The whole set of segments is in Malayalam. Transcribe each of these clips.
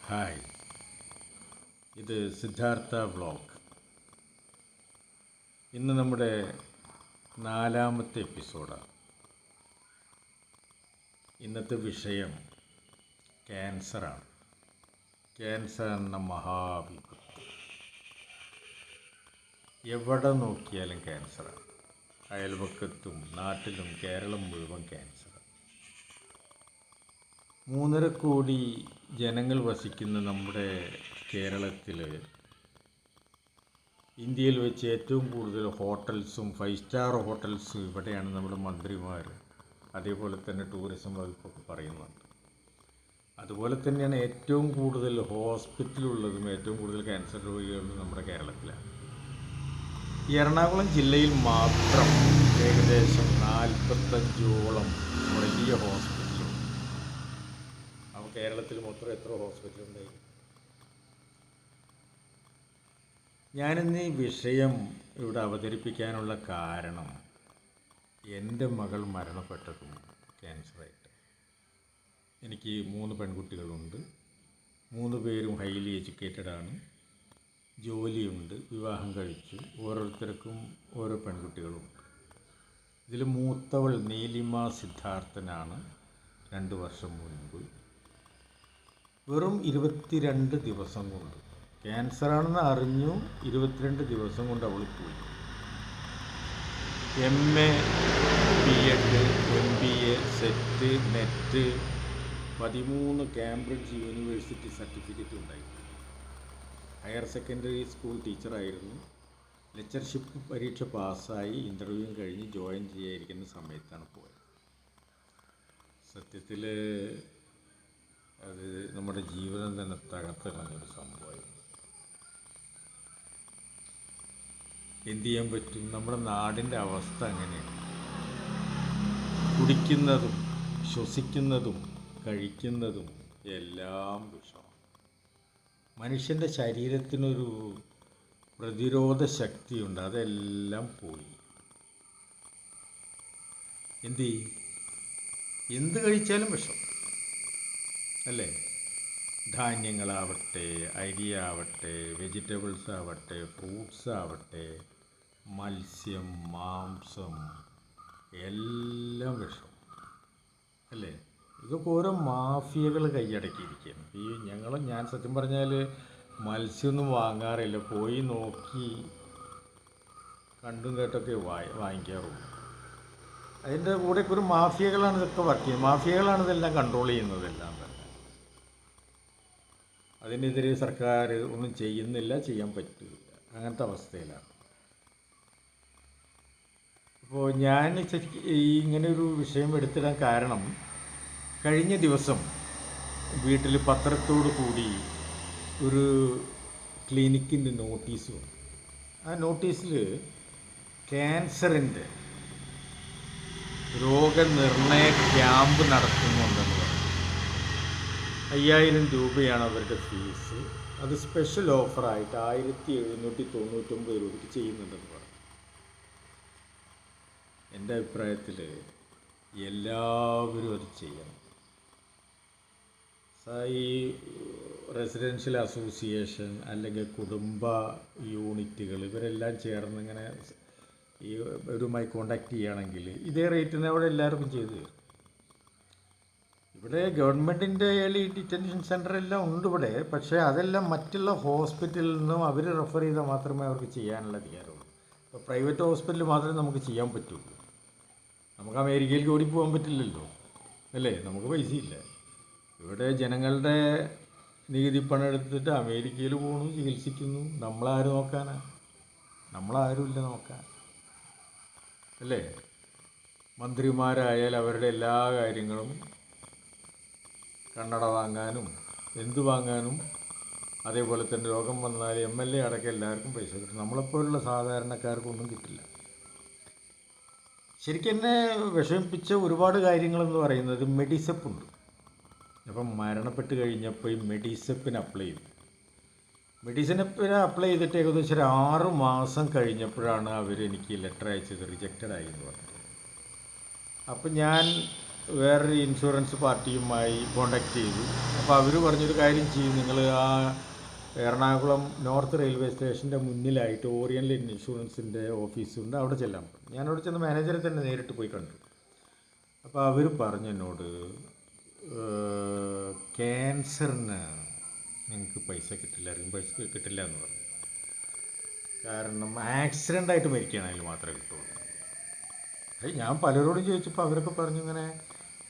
ഹായ്, ഇത് സിദ്ധാർത്ഥ വ്ളോഗ്. ഇന്ന് നമ്മുടെ 4ാമത്തെ എപ്പിസോഡാണ്. ഇന്നത്തെ വിഷയം ക്യാൻസറാണ്. ക്യാൻസർ എന്ന മഹാവിപത്ത്. എവിടെ നോക്കിയാലും ക്യാൻസറാണ്. അയൽപക്കത്തും നാട്ടിലും കേരളം മുഴുവൻ ക്യാൻസർ. 3.5 കോടി ജനങ്ങൾ വസിക്കുന്ന നമ്മുടെ കേരളത്തിൽ ഇന്ത്യയിൽ വെച്ച് ഏറ്റവും കൂടുതൽ ഹോട്ടൽസും 5 സ്റ്റാർ ഹോട്ടൽസും ഇവിടെയാണ് നമ്മുടെ മന്ത്രിമാർ, അതേപോലെ തന്നെ ടൂറിസം വകുപ്പൊക്കെ പറയുന്നുണ്ട്. അതുപോലെ തന്നെയാണ് ഏറ്റവും കൂടുതൽ ഹോസ്പിറ്റലുള്ളതും ഏറ്റവും കൂടുതൽ ക്യാൻസർ രോഗികളും നമ്മുടെ കേരളത്തിലാണ്. ഈ എറണാകുളം ജില്ലയിൽ മാത്രം ഏകദേശം 45ഓളം വലിയ ഹോസ്പിറ്റലുണ്ട്. അപ്പോൾ കേരളത്തിൽ മൊത്തം എത്ര ഹോസ്പിറ്റലുണ്ടായി? ഞാനിന്ന് ഈ വിഷയം ഇവിടെ അവതരിപ്പിക്കാനുള്ള കാരണം, എൻ്റെ മകൾ മരണപ്പെട്ടതും ക്യാൻസറായിട്ട്. എനിക്ക് 3 പെൺകുട്ടികളുണ്ട്. 3 പേരും ഹൈലി എഡ്യൂക്കേറ്റഡാണ്. ജോലിയുണ്ട്, വിവാഹം കഴിച്ചു. ഓരോരുത്തർക്കും ഓരോ പെൺകുട്ടികളുണ്ട്. ഇതിൽ മൂത്തവൾ നീലിമ സിദ്ധാർത്ഥനാണ് 2 വർഷം മുൻപ് വെറും 22 ദിവസം കൊണ്ട് ക്യാൻസറാണെന്ന് അറിഞ്ഞു. 22 ദിവസം കൊണ്ട് അവൾ പോയി. MA, B.Ed, MBA, set, net 13 Cambridge university certificate ഉണ്ടായി. ഹയർ സെക്കൻഡറി സ്കൂൾ ടീച്ചറായിരുന്നു. ലെക്ചർഷിപ്പ് പരീക്ഷ പാസ്സായി ഇൻ്റർവ്യൂ കഴിഞ്ഞ് ജോയിൻ ചെയ്യാതിരിക്കുന്ന സമയത്താണ് പോയത്. സത്യത്തിൽ അത് നമ്മുടെ ജീവിതം തന്നെ തകർത്തിറങ്ങൊരു സംഭവമായിരുന്നു. എന്തു ചെയ്യാൻ പറ്റും? നമ്മുടെ നാടിൻ്റെ അവസ്ഥ അങ്ങനെയാണ്. കുടിക്കുന്നതും ശ്വസിക്കുന്നതും കഴിക്കുന്നതും എല്ലാം വിഷം. മനുഷ്യൻ്റെ ശരീരത്തിനൊരു പ്രതിരോധ ശക്തിയുണ്ട്, അതെല്ലാം പോയി. എന്ത് കഴിച്ചാലും വിഷം അല്ലേ? ധാന്യങ്ങളാവട്ടെ, അരിയാവട്ടെ, വെജിറ്റബിൾസ് ആവട്ടെ, ഫ്രൂട്ട്സ് ആവട്ടെ, മത്സ്യം, മാംസം എല്ലാം വിഷം അല്ലേ? ഇതൊക്കെ ഓരോ മാഫിയകൾ കൈയടക്കിയിരിക്കുകയാണ്. ഞാൻ സത്യം പറഞ്ഞാൽ മത്സ്യമൊന്നും വാങ്ങാറില്ല. പോയി നോക്കി കണ്ടും കേട്ടൊക്കെ വാങ്ങിക്കാറുള്ളൂ. അതിൻ്റെ കൂടെ ഒരു മാഫിയകളാണ് ഇതൊക്കെ വർക്ക് ചെയ്യുന്നത്. മാഫിയകളാണ് ഇതെല്ലാം കൺട്രോൾ ചെയ്യുന്നതെല്ലാം തന്നെ. അതിനെതിരെ സർക്കാർ ഒന്നും ചെയ്യുന്നില്ല, ചെയ്യാൻ പറ്റില്ല. അങ്ങനത്തെ അവസ്ഥയിലാണ്. അപ്പോൾ ഞാൻ ഇങ്ങനെയൊരു വിഷയം എടുത്തിടാൻ കാരണം, കഴിഞ്ഞ ദിവസം വീട്ടിൽ പത്രത്തോടു കൂടി ഒരു ക്ലിനിക്കിൻ്റെ നോട്ടീസ് വന്നു. ആ നോട്ടീസിൽ ക്യാൻസറിൻ്റെ രോഗനിർണയ ക്യാമ്പ് നടത്തുന്നുണ്ടെന്ന് പറഞ്ഞു. 5000 രൂപയാണ് അവരുടെ ഫീസ്. അത് സ്പെഷ്യൽ ഓഫറായിട്ട് 1799 രൂപയ്ക്ക് ചെയ്യുന്നുണ്ടെന്ന് പറഞ്ഞു. എൻ്റെ അഭിപ്രായത്തിൽ എല്ലാവരും അത് ചെയ്യണം. ഈ റെസിഡൻഷ്യൽ അസോസിയേഷൻ അല്ലെങ്കിൽ കുടുംബ യൂണിറ്റുകൾ ഇവരെല്ലാം ചേർന്ന് ഇങ്ങനെ ഇവരുമായി കോണ്ടാക്ട് ചെയ്യുകയാണെങ്കിൽ ഇതേ റേറ്റിന് അവിടെ എല്ലാവർക്കും ചെയ്തു തരും. ഇവിടെ ഗവൺമെൻറ്റിൻ്റെ ഏർലി ഡിറ്റൻഷൻ സെൻ്റർ എല്ലാം ഉണ്ട് ഇവിടെ. പക്ഷേ അതെല്ലാം മറ്റുള്ള ഹോസ്പിറ്റലിൽ നിന്നും അവർ റെഫർ ചെയ്താൽ മാത്രമേ അവർക്ക് ചെയ്യാനുള്ള അധികാരമുള്ളൂ. ഇപ്പോൾ പ്രൈവറ്റ് ഹോസ്പിറ്റലിൽ മാത്രമേ നമുക്ക് ചെയ്യാൻ പറ്റുള്ളൂ. നമുക്ക് അമേരിക്കയിലേക്ക് ഓടിപ്പോകാൻ പറ്റില്ലല്ലോ അല്ലേ? നമുക്ക് പൈസയില്ല. ഇവിടെ ജനങ്ങളുടെ നികുതി പണം എടുത്തിട്ട് അമേരിക്കയിൽ പോകുന്നു, ചികിത്സിക്കുന്നു. നമ്മളാരും നോക്കാനാ? നമ്മളാരുമില്ല നോക്കാൻ അല്ലേ? മന്ത്രിമാരായാൽ അവരുടെ എല്ലാ കാര്യങ്ങളും കണ്ണട വാങ്ങാനും എന്ത് വാങ്ങാനും, അതേപോലെ തന്നെ രോഗം വന്നാൽ MLA അടക്കം എല്ലാവർക്കും പൈസ കിട്ടും. നമ്മളെപ്പോലുള്ള സാധാരണക്കാർക്കൊന്നും കിട്ടില്ല. ശരിക്കും എന്നെ വിഷമിപ്പിച്ച ഒരുപാട് കാര്യങ്ങളെന്ന് പറയുന്നത് മെഡിസെപ്പുണ്ട്. അപ്പം മരണപ്പെട്ട് കഴിഞ്ഞപ്പോൾ ഈ മെഡിസെപ്പിന് അപ്ലൈ ചെയ്തു. മെഡിസിനെപ്പിന് അപ്ലൈ ചെയ്തിട്ട് ഏകദേശം ഒരു 6 മാസം കഴിഞ്ഞപ്പോഴാണ് അവർ എനിക്ക് ലെറ്റർ അയച്ചത് റിജക്റ്റഡ് ആയി എന്ന് പറഞ്ഞത്. അപ്പം ഞാൻ വേറൊരു ഇൻഷുറൻസ് പാർട്ടിയുമായി കോണ്ടാക്ട് ചെയ്തു. അപ്പോൾ അവർ പറഞ്ഞൊരു കാര്യം ചെയ്യും, നിങ്ങൾ ആ എറണാകുളം നോർത്ത് റെയിൽവേ സ്റ്റേഷൻ്റെ മുന്നിലായിട്ട് ഓറിയൻ്റൽ ഇൻഷുറൻസിൻ്റെ ഓഫീസുണ്ട്, അവിടെ ചെല്ലാൻ പറഞ്ഞു. ഞാനവിടെ ചെന്ന് മാനേജറെ തന്നെ നേരിട്ട് പോയി കണ്ടു. അപ്പോൾ അവർ പറഞ്ഞു എന്നോട്, ക്യാൻസറിന് നിങ്ങൾക്ക് പൈസ കിട്ടില്ല, റീംബേഴ്സ് കിട്ടില്ല എന്ന് പറഞ്ഞു. കാരണം ആക്സിഡൻ്റായിട്ട് മരിക്കുകയാണെങ്കിൽ മാത്രമേ കിട്ടുള്ളൂ. ഞാൻ പലരോടും ചോദിച്ചപ്പോൾ അവരൊക്കെ പറഞ്ഞു ഇങ്ങനെ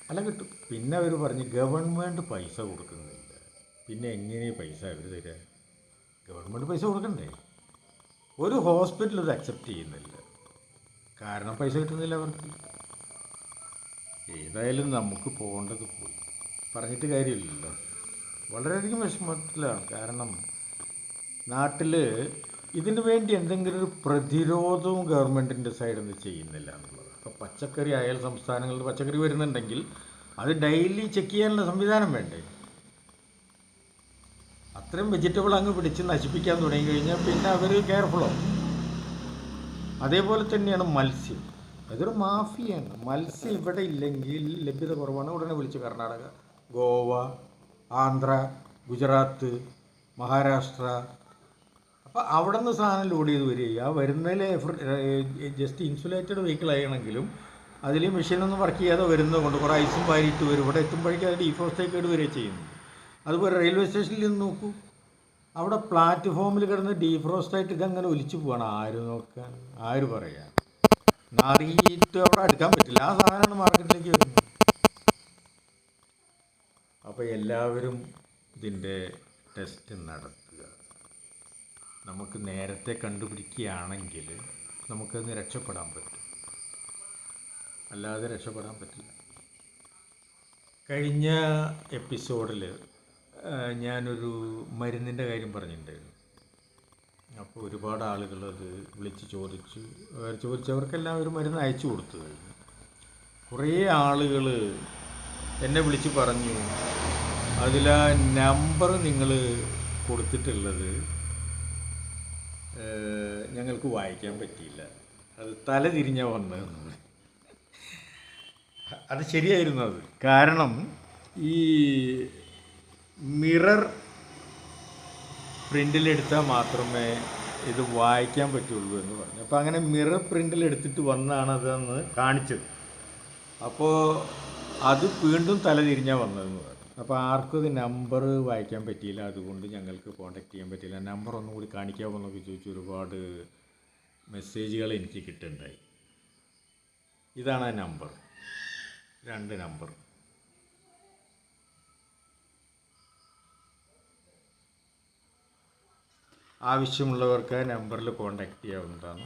അല്ല കിട്ടും. പിന്നെ അവർ പറഞ്ഞു ഗവൺമെൻറ് പൈസ കൊടുക്കുന്നില്ല, പിന്നെ എങ്ങനെ പൈസ അവർ തരിക? ഗവൺമെൻറ് പൈസ കൊടുക്കണ്ടേ? ഒരു ഹോസ്പിറ്റൽ ഇത് അക്സെപ്റ്റ് ചെയ്യുന്നില്ല, കാരണം പൈസ കിട്ടുന്നില്ല അവർക്ക്. ഏതായാലും നമുക്ക് പോകേണ്ടത് പോയി, പറഞ്ഞിട്ട് കാര്യമില്ലല്ലോ. വളരെയധികം വിഷമത്തിലാണ്. കാരണം നാട്ടിൽ ഇതിനു വേണ്ടി എന്തെങ്കിലും ഒരു പ്രതിരോധവും ഗവൺമെൻറ്റിൻ്റെ സൈഡിൽ നിന്ന് ചെയ്യുന്നില്ല എന്നുള്ളത്. ഇപ്പോൾ പച്ചക്കറി അയൽ സംസ്ഥാനങ്ങളിൽ പച്ചക്കറി വരുന്നുണ്ടെങ്കിൽ അത് ഡെയിലി ചെക്ക് ചെയ്യാനുള്ള സംവിധാനം വേണ്ടേ? അത്രയും വെജിറ്റബിൾ അങ്ങ് പിടിച്ച് നശിപ്പിക്കാൻ തുടങ്ങി കഴിഞ്ഞാൽ പിന്നെ അവർ കെയർഫുള്ളാവും. അതേപോലെ തന്നെയാണ് മത്സ്യം. അതൊരു മാഫിയാണ്. മത്സ്യം ഇവിടെ ഇല്ലെങ്കിൽ, ലഭ്യത കുറവാണ്, ഉടനെ വിളിച്ച് കർണാടക, ഗോവ, ആന്ധ്ര, ഗുജറാത്ത്, മഹാരാഷ്ട്ര. അപ്പോൾ അവിടെ നിന്ന് സാധനം ലോഡ് ചെയ്ത് വരിക. ആ വരുന്നതിൽ ജസ്റ്റ് ഇൻസുലേറ്റഡ് വെഹിക്കിൾ ആണെങ്കിലും അതിൽ മെഷീനൊന്നും വർക്ക് ചെയ്യാതെ വരുന്നത് കൊണ്ട് കുറേ ഐസും വാരിയിട്ട് വരും. ഇവിടെ എത്തുമ്പോഴേക്കും അത് ഡീഫ്രോസ്റ്റായി കേട് വരിക ചെയ്യുന്നു. അതുപോലെ റെയിൽവേ സ്റ്റേഷനിൽ നിന്ന് നോക്കൂ, അവിടെ പ്ലാറ്റ്ഫോമിൽ കിടന്ന് ഡീഫ്രോസ്റ്റായിട്ട് ഇതങ്ങനെ ഒലിച്ചു പോവാണ്. ആര് നോക്കാൻ, ആര് പറയാൻ? നാറിയിട്ട് അവിടെ അടുക്കാൻ പറ്റില്ല. ആ സാധനമാണ് മാർക്കറ്റിലേക്ക് വരുന്നത്. അപ്പോൾ എല്ലാവരും ഇതിൻ്റെ ടെസ്റ്റ് നടത്തുക. നമുക്ക് നേരത്തെ കണ്ടുപിടിക്കുകയാണെങ്കിൽ നമുക്കതിന് രക്ഷപ്പെടാൻ പറ്റും, അല്ലാതെ രക്ഷപ്പെടാൻ പറ്റില്ല. കഴിഞ്ഞ എപ്പിസോഡിൽ ഞാനൊരു മരുന്നിൻ്റെ കാര്യം പറഞ്ഞിട്ടുണ്ടായിരുന്നു. അപ്പോൾ ഒരുപാട് ആളുകൾ അത് വിളിച്ച് ചോദിച്ചവർക്കെല്ലാം ഒരു മരുന്ന് അയച്ചു കൊടുത്തു കഴിഞ്ഞു. കുറേ ആളുകൾ എന്നെ വിളിച്ച് പറഞ്ഞു, അതിൽ ആ നമ്പർ നിങ്ങൾ കൊടുത്തിട്ടുള്ളത് ഞങ്ങൾക്ക് വായിക്കാൻ പറ്റിയില്ല, അത് തല തിരിഞ്ഞാൽ വന്നതെന്ന്. അത് ശരിയായിരുന്നു. അത് കാരണം ഈ മിറർ പ്രിൻ്റിലെടുത്താൽ മാത്രമേ ഇത് വായിക്കാൻ പറ്റുള്ളൂ എന്ന് പറഞ്ഞു. അപ്പോൾ അങ്ങനെ മിറർ പ്രിൻ്റിലെടുത്തിട്ട് വന്നാണ് അതെന്ന് കാണിച്ചത്. അപ്പോൾ അത് വീണ്ടും തല തിരിഞ്ഞാൽ വന്നതെന്ന് പറഞ്ഞു. അപ്പോൾ ആർക്കും ഇത് നമ്പർ വായിക്കാൻ പറ്റിയില്ല, അതുകൊണ്ട് ഞങ്ങൾക്ക് കോൺടാക്ട് ചെയ്യാൻ പറ്റിയില്ല, നമ്പർ ഒന്നും കൂടി കാണിക്കാമോ എന്നൊക്കെ ചോദിച്ച് ഒരുപാട് മെസ്സേജുകൾ എനിക്ക് കിട്ടുന്നുണ്ടായി. ഇതാണ് ആ നമ്പർ, 2 നമ്പർ. ആവശ്യമുള്ളവർക്ക് ആ നമ്പറിൽ കോൺടാക്ട് ചെയ്യാവുന്നതാണ്.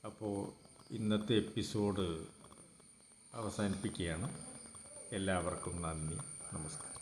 അപ്പോൾ ഇന്നത്തെ എപ്പിസോഡ് അവസാനിപ്പിക്കുകയാണ്. എല്ലാവർക്കും നന്ദി, നമസ്കാരം.